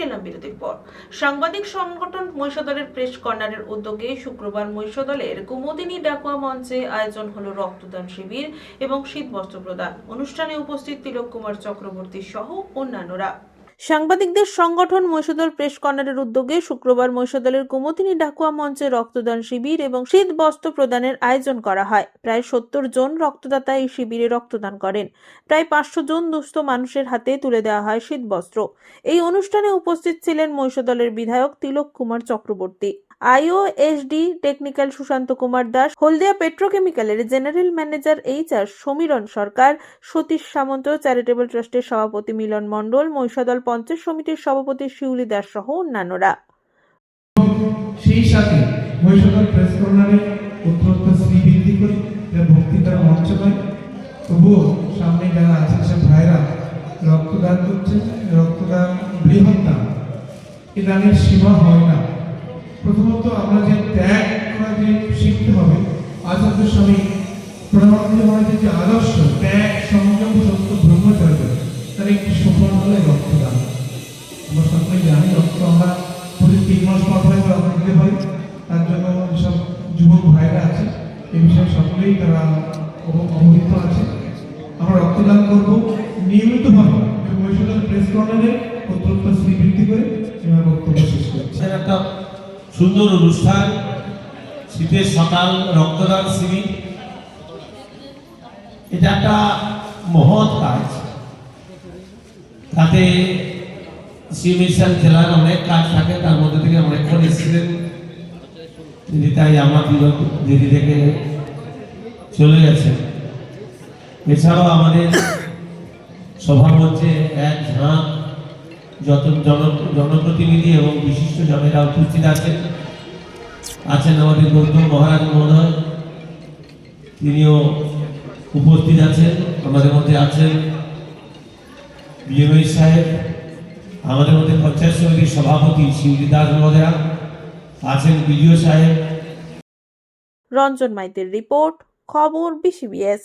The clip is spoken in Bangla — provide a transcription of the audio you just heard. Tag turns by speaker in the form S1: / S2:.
S1: এলাম বিরতির পর। সাংবাদিক সংগঠন মহিষাদলের প্রেস কর্নারের উদ্যোগে শুক্রবার মহিষাদলের কুমুদিনী ডাকুয়া মঞ্চে আয়োজন হলো রক্তদান শিবির এবং শীতবস্ত্র প্রদান। অনুষ্ঠানে উপস্থিত তিলক কুমার চক্রবর্তী সহ অন্যান্যরা। সাংবাদিকদের সংগঠন মহিষাদল প্রেস কর্নারের উদ্যোগে শুক্রবার মহিষাদলের কুমুদিনী ডাকুয়া মঞ্চে রক্তদান শিবির এবং শীত বস্ত্র প্রদানের আয়োজন করা হয়। প্রায় 70 জন রক্তদাতা এই শিবিরে রক্তদান করেন। প্রায় 500 জন দুস্থ মানুষের হাতে তুলে দেওয়া হয় শীত বস্ত্র। এই অনুষ্ঠানে উপস্থিত ছিলেন মহিষাদলের বিধায়ক তিলক কুমার চক্রবর্তী, আইওএসডি টেকনিক্যাল সুশান্ত কুমার দাস, হলদিয়া পেট্রোকেমিক্যালের জেনারেল ম্যানেজার HR সমীরণ সরকার, সতীশ সামন্ত, চ্যারিটেবল ট্রাস্টের সভাপতি মিলন মণ্ডল, মহিষাদল পঞ্চায়েত সমিতির সভাপতি শিউলি দাস সহ অন্যান্যরা।
S2: সেই সাথে মহিষাদল প্রেস কর্নারে উত্তরোত্তর শ্রীবৃদ্ধি করে ভক্তিতার মঞ্চ পায়। তবুও সামনে যারা আছে সে ভাইরা রক্তদান করছে, রক্তদান বৃহৎ দান। এই দানের সীমা হয় না। প্রথমত আমরা যে ত্যাগ করা যে শিখতে হবে, আচার্য স্বামী প্রণবানন্দ মহারাজের যে আদর্শ ত্যাগ, সংযম, সত্য, ব্রহ্মচর্য, তার একটি সফল হলে রক্তদান। আমরা সকলে জানি রক্ত আমরা প্রতি 3 মাস পর পরে রক্ত দিতে পারি। তার জন্য যেসব যুবক ভাইরা আছে এই বিষয়ে সকলেই তারা অবহিত আছে। আমরা রক্তদান করব নিয়মিতভাবে। মহিষাদল প্রেস কর্নারে উত্তরোত্তর শ্রীবৃদ্ধি করে এবার বক্তব্য শেষ করছি।
S3: একটা সুন্দর অনুষ্ঠান, শীতের সকাল রক্তদান শিবির, এটা একটা মহৎ কাজ। তাতে শিবমিশন জেলার অনেক কাজ থাকে, তার মধ্যে থেকে অনেকক্ষণ এসেছিলেন দিদি, তাই আমার দিদি থেকে চলে গেছেন। এছাড়াও আমাদের সভামঞ্চে এক ঝাঁক যত জনপ্রতিনিধি এবং বিশিষ্ট জনেরা উপস্থিত আছেন আমাদের গৌতম মহারাজ মহোদয়, তিনিও উপস্থিত আছেন। আমাদের মধ্যে আছেন বিএমএ সাহেব, আমাদের মধ্যে পঞ্চায়েত সমিতির সভাপতি শিউলি দাস মহোদয়া আছেন, বিডিও সাহেব।
S1: রঞ্জন মাইতির রিপোর্ট, খবর BCBS।